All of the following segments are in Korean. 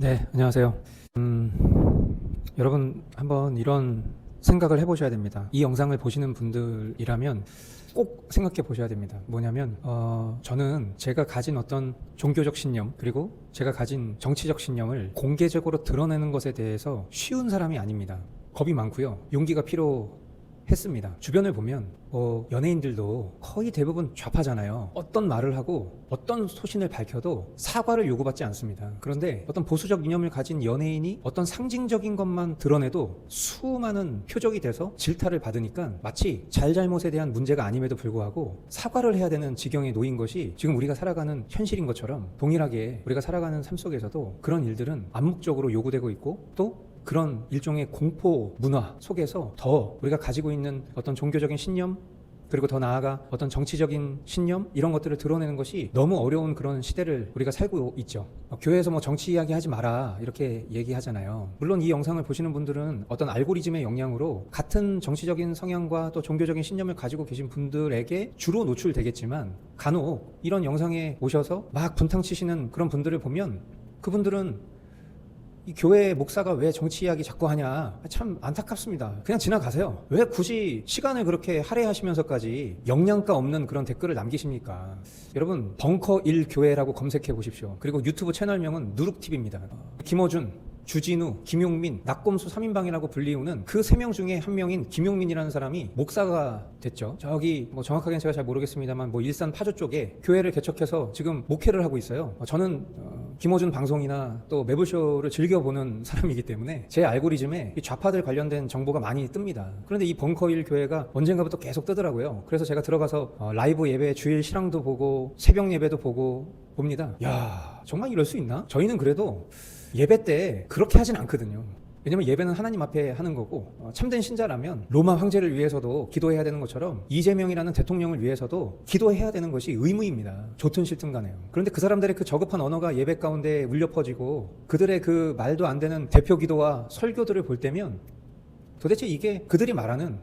네, 안녕하세요. 여러분 한번 이런 생각을 해보셔야 됩니다. 이 영상을 보시는 분들이라면 꼭 생각해 보셔야 됩니다. 뭐냐면 저는 제가 가진 어떤 종교적 신념 그리고 제가 가진 정치적 신념을 공개적으로 드러내는 것에 대해서 쉬운 사람이 아닙니다. 겁이 많고요. 용기가 필요했습니다. 주변을 보면 연예인들도 거의 대부분 좌파잖아요. 어떤 말을 하고 어떤 소신을 밝혀도 사과를 요구받지 않습니다. 그런데 어떤 보수적 이념을 가진 연예인이 어떤 상징적인 것만 드러내도 수많은 표적이 돼서 질타를 받으니까 마치 잘잘못에 대한 문제가 아님에도 불구하고 사과를 해야 되는 지경에 놓인 것이 지금 우리가 살아가는 현실인 것처럼 동일하게 우리가 살아가는 삶 속에서도 그런 일들은 암묵적으로 요구되고 있고 또 그런 일종의 공포 문화 속에서 더 우리가 가지고 있는 어떤 종교적인 신념 그리고 더 나아가 어떤 정치적인 신념 이런 것들을 드러내는 것이 너무 어려운 그런 시대를 우리가 살고 있죠. 교회에서 뭐 정치 이야기 하지 마라 이렇게 얘기하잖아요. 물론 이 영상을 보시는 분들은 어떤 알고리즘의 영향으로 같은 정치적인 성향과 또 종교적인 신념을 가지고 계신 분들에게 주로 노출되겠지만 간혹 이런 영상에 오셔서 막 분탕 치시는 그런 분들을 보면 그분들은 이 교회 목사가 왜 정치 이야기 자꾸 하냐 참 안타깝습니다. 그냥 지나가세요. 왜 굳이 시간을 그렇게 할애하시면서까지 영양가 없는 그런 댓글을 남기십니까? 여러분 벙커 1 교회라고 검색해 보십시오. 그리고 유튜브 채널명은 누룩TV입니다. 김어준 주진우, 김용민, 낙곰수 3인방이라고 불리우는 그 3명 중에 한 명인 김용민이라는 사람이 목사가 됐죠. 저기 뭐 정확하게는 제가 잘 모르겠습니다만 뭐 일산 파주 쪽에 교회를 개척해서 지금 목회를 하고 있어요. 저는 김어준 방송이나 또 매불쇼를 즐겨보는 사람이기 때문에 제 알고리즘에 좌파들 관련된 정보가 많이 뜹니다. 그런데 이 벙커1 교회가 언젠가부터 계속 뜨더라고요. 그래서 제가 들어가서 라이브 예배 주일 실황도 보고 새벽 예배도 보고 봅니다. 야 정말 이럴 수 있나? 저희는 그래도 예배 때 그렇게 하진 않거든요. 왜냐면 예배는 하나님 앞에 하는 거고 참된 신자라면 로마 황제를 위해서도 기도해야 되는 것처럼 이재명이라는 대통령을 위해서도 기도해야 되는 것이 의무입니다. 좋든 싫든 간에요. 그런데 그 사람들의 그 저급한 언어가 예배 가운데 울려 퍼지고 그들의 그 말도 안 되는 대표 기도와 설교들을 볼 때면 도대체 이게 그들이 말하는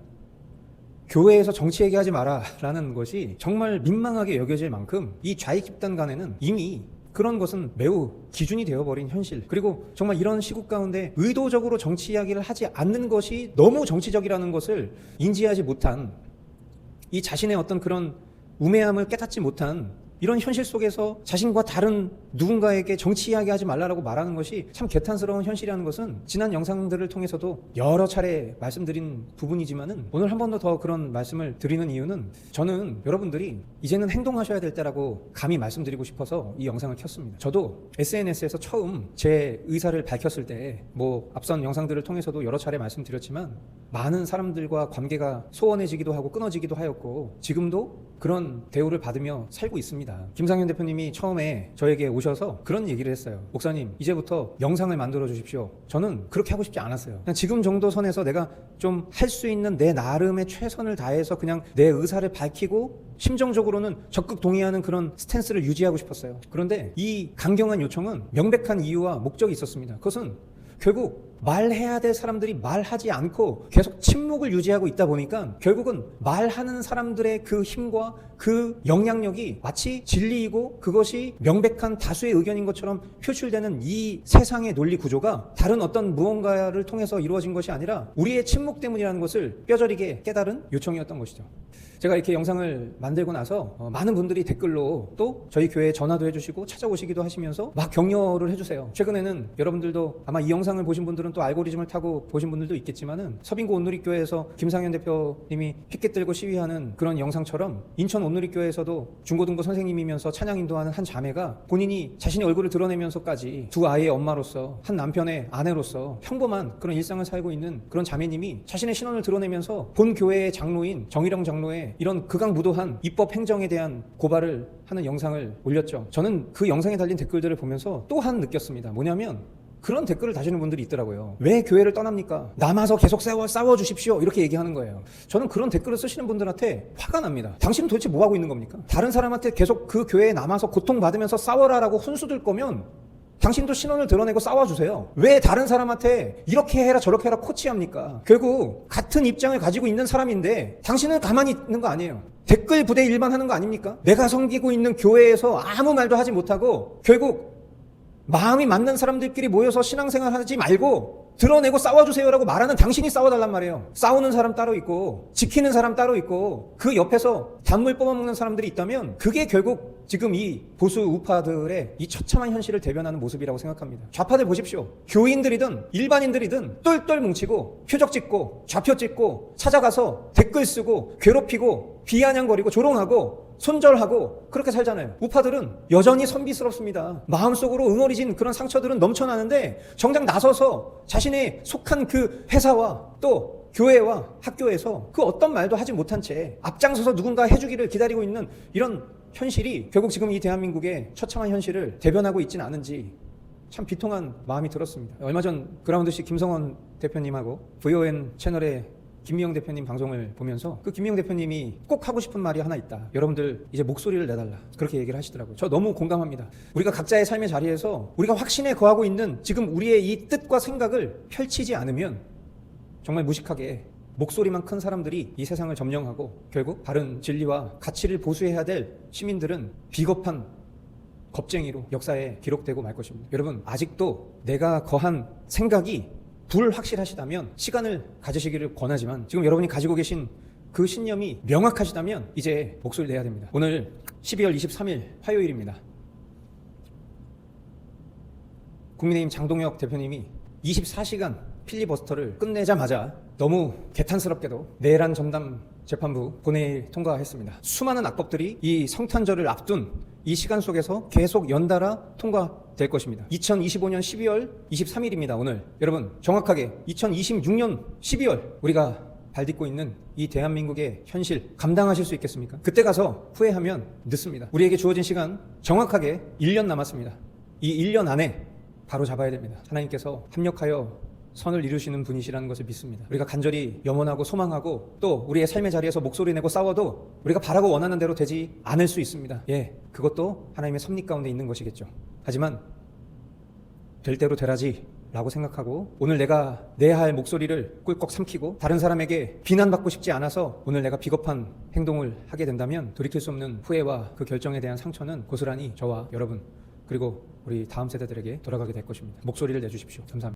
교회에서 정치 얘기하지 마라 라는 것이 정말 민망하게 여겨질 만큼 이 좌익 집단 간에는 이미 그런 것은 매우 기준이 되어버린 현실 그리고 정말 이런 시국 가운데 의도적으로 정치 이야기를 하지 않는 것이 너무 정치적이라는 것을 인지하지 못한 이 자신의 어떤 그런 우매함을 깨닫지 못한 이런 현실 속에서 자신과 다른 누군가에게 정치 이야기하지 말라고 말하는 것이 참 개탄스러운 현실이라는 것은 지난 영상들을 통해서도 여러 차례 말씀드린 부분이지만은 오늘 한 번 더 그런 말씀을 드리는 이유는 저는 여러분들이 이제는 행동하셔야 될 때라고 감히 말씀드리고 싶어서 이 영상을 켰습니다. 저도 SNS에서 처음 제 의사를 밝혔을 때 뭐 앞선 영상들을 통해서도 여러 차례 말씀드렸지만 많은 사람들과 관계가 소원해지기도 하고 끊어지기도 하였고 지금도 그런 대우를 받으며 살고 있습니다. 김상현 대표님이 처음에 저에게 오셔서 그런 얘기를 했어요. 목사님 이제부터 영상을 만들어 주십시오. 저는 그렇게 하고 싶지 않았어요. 그냥 지금 정도 선에서 내가 좀 할 수 있는 내 나름의 최선을 다해서 그냥 내 의사를 밝히고 심정적으로는 적극 동의하는 그런 스탠스를 유지하고 싶었어요. 그런데 이 강경한 요청은 명백한 이유와 목적이 있었습니다. 그것은 결국 말해야 될 사람들이 말하지 않고 계속 침묵을 유지하고 있다 보니까 결국은 말하는 사람들의 그 힘과 그 영향력이 마치 진리이고 그것이 명백한 다수의 의견인 것처럼 표출되는 이 세상의 논리 구조가 다른 어떤 무언가를 통해서 이루어진 것이 아니라 우리의 침묵 때문이라는 것을 뼈저리게 깨달은 요청이었던 것이죠. 제가 이렇게 영상을 만들고 나서 많은 분들이 댓글로 또 저희 교회에 전화도 해주시고 찾아오시기도 하시면서 막 격려를 해주세요. 최근에는 여러분들도 아마 이 영상을 보신 분들은 또 알고리즘을 타고 보신 분들도 있겠지만은 서빙고 온누리교회에서 김상현 대표님이 피켓 들고 시위하는 그런 영상처럼 인천 온누리교회에서도 중고등부 선생님이면서 찬양 인도하는 한 자매가 본인이 자신의 얼굴을 드러내면서까지 두 아이의 엄마로서 한 남편의 아내로서 평범한 그런 일상을 살고 있는 그런 자매님이 자신의 신원을 드러내면서 본 교회의 장로인 정일영 장로의 이런 극악무도한 입법 행정에 대한 고발을 하는 영상을 올렸죠. 저는 그 영상에 달린 댓글들을 보면서 또한 느꼈습니다. 뭐냐면 그런 댓글을 다시는 분들이 있더라고요. 왜 교회를 떠납니까? 남아서 계속 싸워주십시오. 이렇게 얘기하는 거예요. 저는 그런 댓글을 쓰시는 분들한테 화가 납니다. 당신은 도대체 뭐 하고 있는 겁니까? 다른 사람한테 계속 그 교회에 남아서 고통받으면서 싸워라라고 훈수들 거면 당신도 신원을 드러내고 싸워주세요. 왜 다른 사람한테 이렇게 해라 저렇게 해라 코치합니까? 결국 같은 입장을 가지고 있는 사람인데 당신은 가만히 있는 거 아니에요. 댓글 부대 일반 하는 거 아닙니까? 내가 섬기고 있는 교회에서 아무 말도 하지 못하고 결국 마음이 맞는 사람들끼리 모여서 신앙생활 하지 말고 드러내고 싸워주세요라고 말하는 당신이 싸워달란 말이에요. 싸우는 사람 따로 있고 지키는 사람 따로 있고 그 옆에서 단물 뽑아먹는 사람들이 있다면 그게 결국 지금 이 보수 우파들의 이 처참한 현실을 대변하는 모습이라고 생각합니다. 좌파들 보십시오. 교인들이든 일반인들이든 똘똘 뭉치고 표적 찍고 좌표 찍고 찾아가서 댓글 쓰고 괴롭히고 비아냥거리고 조롱하고 손절하고 그렇게 살잖아요. 우파들은 여전히 선비스럽습니다. 마음속으로 응어리진 그런 상처들은 넘쳐나는데 정작 나서서 자신의 속한 그 회사와 또 교회와 학교에서 그 어떤 말도 하지 못한 채 앞장서서 누군가 해주기를 기다리고 있는 이런 현실이 결국 지금 이 대한민국의 처참한 현실을 대변하고 있지는 않은지 참 비통한 마음이 들었습니다. 얼마 전 그라운드씨 김성원 대표님하고 VON 채널에 김미영 대표님 방송을 보면서 그 김미영 대표님이 꼭 하고 싶은 말이 하나 있다. 여러분들 이제 목소리를 내달라. 그렇게 얘기를 하시더라고요. 저 너무 공감합니다. 우리가 각자의 삶의 자리에서 우리가 확신에 거하고 있는 지금 우리의 이 뜻과 생각을 펼치지 않으면 정말 무식하게 목소리만 큰 사람들이 이 세상을 점령하고 결국 바른 진리와 가치를 보수해야 될 시민들은 비겁한 겁쟁이로 역사에 기록되고 말 것입니다. 여러분 아직도 내가 거한 생각이 불확실하시다면 시간을 가지시기를 권하지만 지금 여러분이 가지고 계신 그 신념이 명확하시다면 이제 목소리를 내야 됩니다. 오늘 12월 23일 화요일입니다. 국민의힘 장동혁 대표님이 24시간 필리버스터를 끝내자마자 너무 개탄스럽게도 내란 전담 재판부 본회의 통과했습니다. 수많은 악법들이 이 성탄절을 앞둔 이 시간 속에서 계속 연달아 통과될 것입니다. 2025년 12월 23일입니다. 오늘 여러분 정확하게 2026년 12월 우리가 발딛고 있는 이 대한민국의 현실 감당하실 수 있겠습니까? 그때 가서 후회하면 늦습니다. 우리에게 주어진 시간 정확하게 1년 남았습니다. 이 1년 안에 바로 잡아야 됩니다. 하나님께서 합력하여 선을 이루시는 분이시라는 것을 믿습니다. 우리가 간절히 염원하고 소망하고 또 우리의 삶의 자리에서 목소리 내고 싸워도 우리가 바라고 원하는 대로 되지 않을 수 있습니다. 그것도 하나님의 섭리 가운데 있는 것이겠죠. 하지만 될 대로 되라지 라고 생각하고 오늘 내가 내야 할 목소리를 꿀꺽 삼키고 다른 사람에게 비난받고 싶지 않아서 오늘 내가 비겁한 행동을 하게 된다면 돌이킬 수 없는 후회와 그 결정에 대한 상처는 고스란히 저와 여러분 그리고 우리 다음 세대들에게 돌아가게 될 것입니다. 목소리를 내주십시오. 감사합니다.